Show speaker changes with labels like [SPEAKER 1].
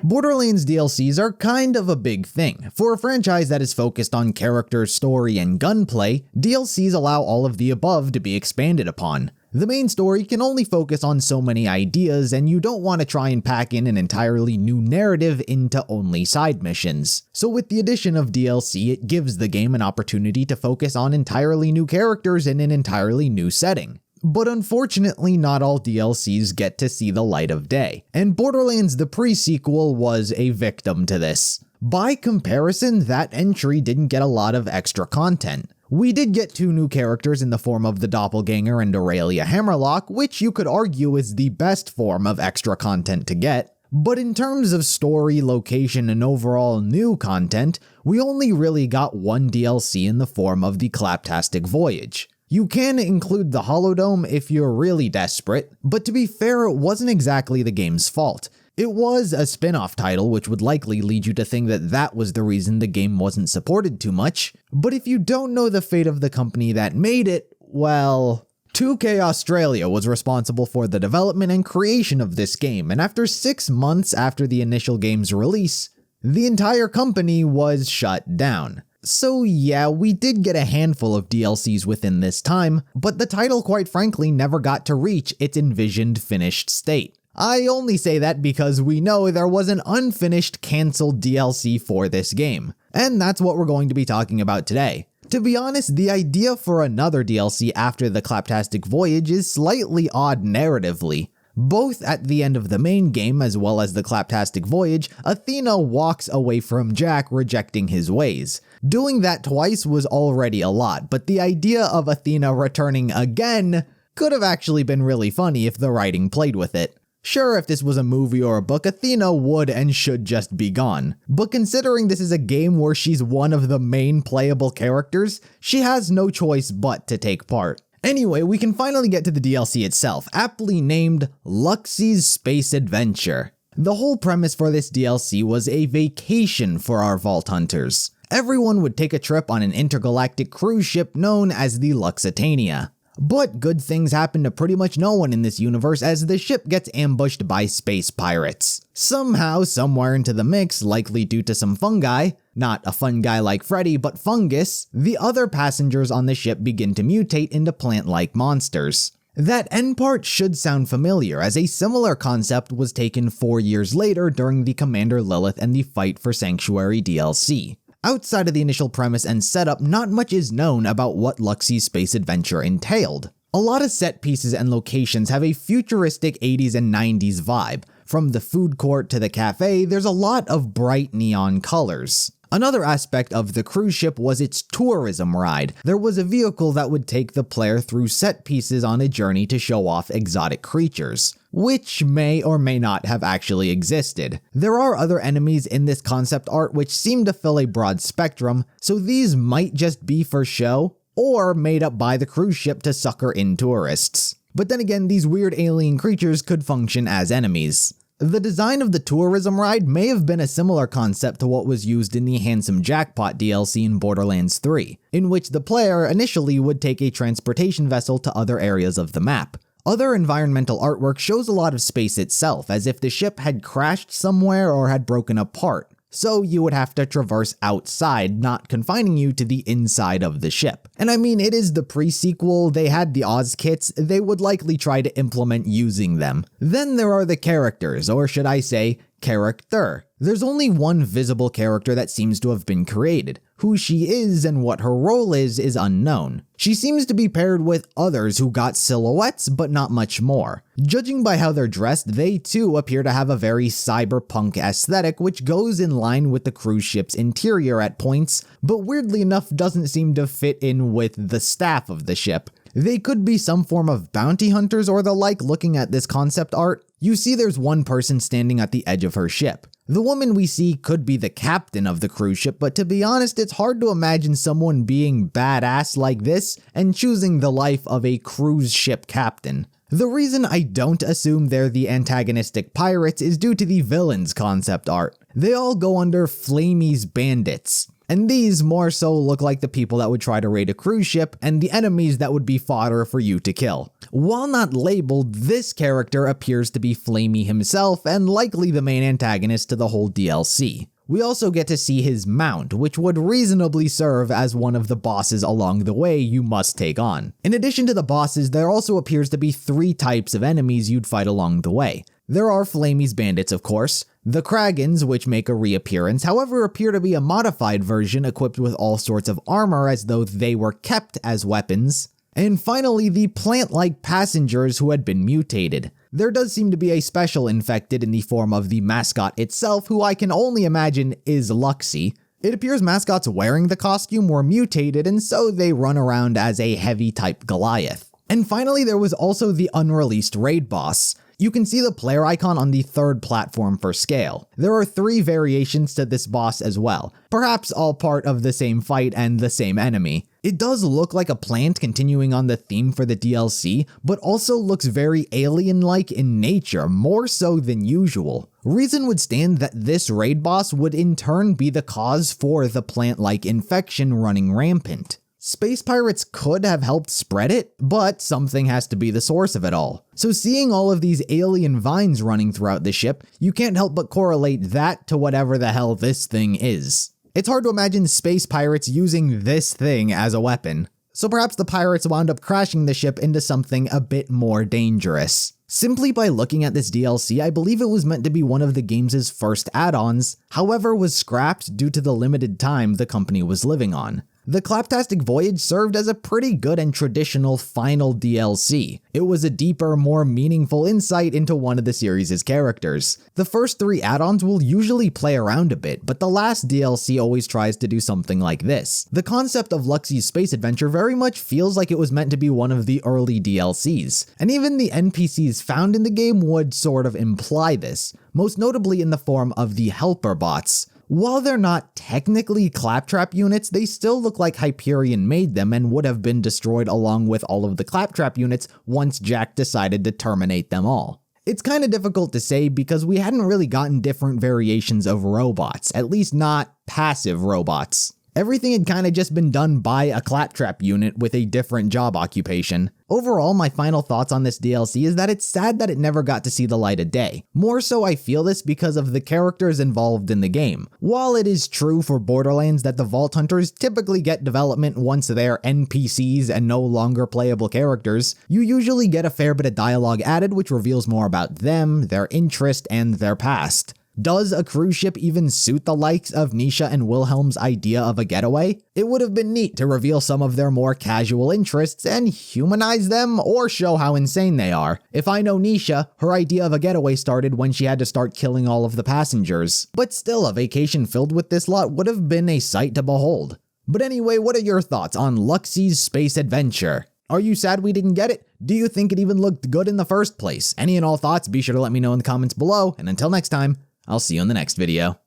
[SPEAKER 1] Borderlands DLCs are kind of a big thing. For a franchise that is focused on character, story, and gunplay, DLCs allow all of the above to be expanded upon. The main story can only focus on so many ideas, and you don't want to try and pack in an entirely new narrative into only side missions. So with the addition of DLC, it gives the game an opportunity to focus on entirely new characters in an entirely new setting. But unfortunately, not all DLCs get to see the light of day, and Borderlands the pre-sequel was a victim to this. By comparison, that entry didn't get a lot of extra content. We did get 2 new characters in the form of the Doppelganger and Aurelia Hammerlock, which you could argue is the best form of extra content to get. But in terms of story, location, and overall new content, we only really got 1 DLC in the form of the Claptastic Voyage. You can include the Holodome if you're really desperate, but to be fair, it wasn't exactly the game's fault. It was a spin-off title, which would likely lead you to think that that was the reason the game wasn't supported too much, but if you don't know the fate of the company that made it, well, 2K Australia was responsible for the development and creation of this game, and after 6 months after the initial game's release, the entire company was shut down. So yeah, we did get a handful of DLCs within this time, but the title quite frankly never got to reach its envisioned finished state. I only say that because we know there was an unfinished cancelled DLC for this game, and that's what we're going to be talking about today. To be honest, the idea for another DLC after the Claptastic Voyage is slightly odd narratively. Both at the end of the main game as well as the Claptastic Voyage, Athena walks away from Jack, rejecting his ways. Doing that twice was already a lot, but the idea of Athena returning again could have actually been really funny if the writing played with it. Sure, if this was a movie or a book, Athena would and should just be gone. But considering this is a game where she's one of the main playable characters, she has no choice but to take part. Anyway, we can finally get to the DLC itself, aptly named Luxy's Space Adventure. The whole premise for this DLC was a vacation for our Vault Hunters. Everyone would take a trip on an intergalactic cruise ship known as the Luxitania. But good things happen to pretty much no one in this universe as the ship gets ambushed by space pirates. Somehow, somewhere into the mix, likely due to some fungi, not a fun guy like Freddy, but fungus, the other passengers on the ship begin to mutate into plant-like monsters. That end part should sound familiar, as a similar concept was taken 4 years later during the Commander Lilith and the Fight for Sanctuary DLC. Outside of the initial premise and setup, not much is known about what Luxy's space adventure entailed. A lot of set pieces and locations have a futuristic 80s and 90s vibe. From the food court to the cafe, there's a lot of bright neon colors. Another aspect of the cruise ship was its tourism ride. There was a vehicle that would take the player through set pieces on a journey to show off exotic creatures, which may or may not have actually existed. There are other enemies in this concept art which seem to fill a broad spectrum, so these might just be for show, or made up by the cruise ship to sucker in tourists. But then again, these weird alien creatures could function as enemies. The design of the tourism ride may have been a similar concept to what was used in the Handsome Jackpot DLC in Borderlands 3, in which the player initially would take a transportation vessel to other areas of the map. Other environmental artwork shows a lot of space itself, as if the ship had crashed somewhere or had broken apart, so you would have to traverse outside, not confining you to the inside of the ship. And I mean, it is the pre-sequel, they had the Oz kits, they would likely try to implement using them. Then there are the characters, or should I say, character. There's only one visible character that seems to have been created. Who she is and what her role is unknown. She seems to be paired with others who got silhouettes, but not much more. Judging by how they're dressed, they too appear to have a very cyberpunk aesthetic, which goes in line with the cruise ship's interior at points, but weirdly enough doesn't seem to fit in with the staff of the ship. They could be some form of bounty hunters or the like looking at this concept art. You see there's one person standing at the edge of her ship. The woman we see could be the captain of the cruise ship, but to be honest, it's hard to imagine someone being badass like this and choosing the life of a cruise ship captain. The reason I don't assume they're the antagonistic pirates is due to the villains concept art. They all go under Flamey's Bandits. and these more so look like the people that would try to raid a cruise ship and the enemies that would be fodder for you to kill. While not labeled, this character appears to be Flamey himself and likely the main antagonist to the whole DLC. We also get to see his mount, which would reasonably serve as one of the bosses along the way you must take on. In addition to the bosses, there also appears to be 3 types of enemies you'd fight along the way. There are Flamey's bandits, of course, the Kragans, which make a reappearance, however appear to be a modified version equipped with all sorts of armor as though they were kept as weapons, and finally the plant-like passengers who had been mutated. There does seem to be a special infected in the form of the mascot itself, who I can only imagine is Luxy. It appears mascots wearing the costume were mutated, and so they run around as a heavy type Goliath. And finally, there was also the unreleased raid boss. You can see the player icon on the 3rd platform for scale. There are 3 variations to this boss as well, perhaps all part of the same fight and the same enemy. It does look like a plant continuing on the theme for the DLC, but also looks very alien-like in nature, more so than usual. Reason would stand that this raid boss would in turn be the cause for the plant-like infection running rampant. Space pirates could have helped spread it, but something has to be the source of it all. So seeing all of these alien vines running throughout the ship, you can't help but correlate that to whatever the hell this thing is. It's hard to imagine space pirates using this thing as a weapon. So perhaps the pirates wound up crashing the ship into something a bit more dangerous. Simply by looking at this DLC, I believe it was meant to be one of the game's first add-ons, however was scrapped due to the limited time the company was living on. The Claptastic Voyage served as a pretty good and traditional final DLC. It was a deeper, more meaningful insight into one of the series' characters. The first 3 add-ons will usually play around a bit, but the last DLC always tries to do something like this. The concept of Luxy's space adventure very much feels like it was meant to be one of the early DLCs, and even the NPCs found in the game would sort of imply this, most notably in the form of the helper bots. While they're not technically claptrap units, they still look like Hyperion made them and would have been destroyed along with all of the claptrap units once Jack decided to terminate them all. It's kind of difficult to say because we hadn't really gotten different variations of robots, at least not passive robots. Everything had kind of just been done by a claptrap unit with a different job occupation. Overall, my final thoughts on this DLC is that it's sad that it never got to see the light of day. More so I feel this because of the characters involved in the game. While it is true for Borderlands that the Vault Hunters typically get development once they're NPCs and no longer playable characters, you usually get a fair bit of dialogue added which reveals more about them, their interest, and their past. Does a cruise ship even suit the likes of Nisha and Wilhelm's idea of a getaway? It would have been neat to reveal some of their more casual interests and humanize them or show how insane they are. If I know Nisha, her idea of a getaway started when she had to start killing all of the passengers. But still, a vacation filled with this lot would have been a sight to behold. But anyway, what are your thoughts on Luxy's space adventure? Are you sad we didn't get it? Do you think it even looked good in the first place? Any and all thoughts, be sure to let me know in the comments below, and until next time, I'll see you in the next video.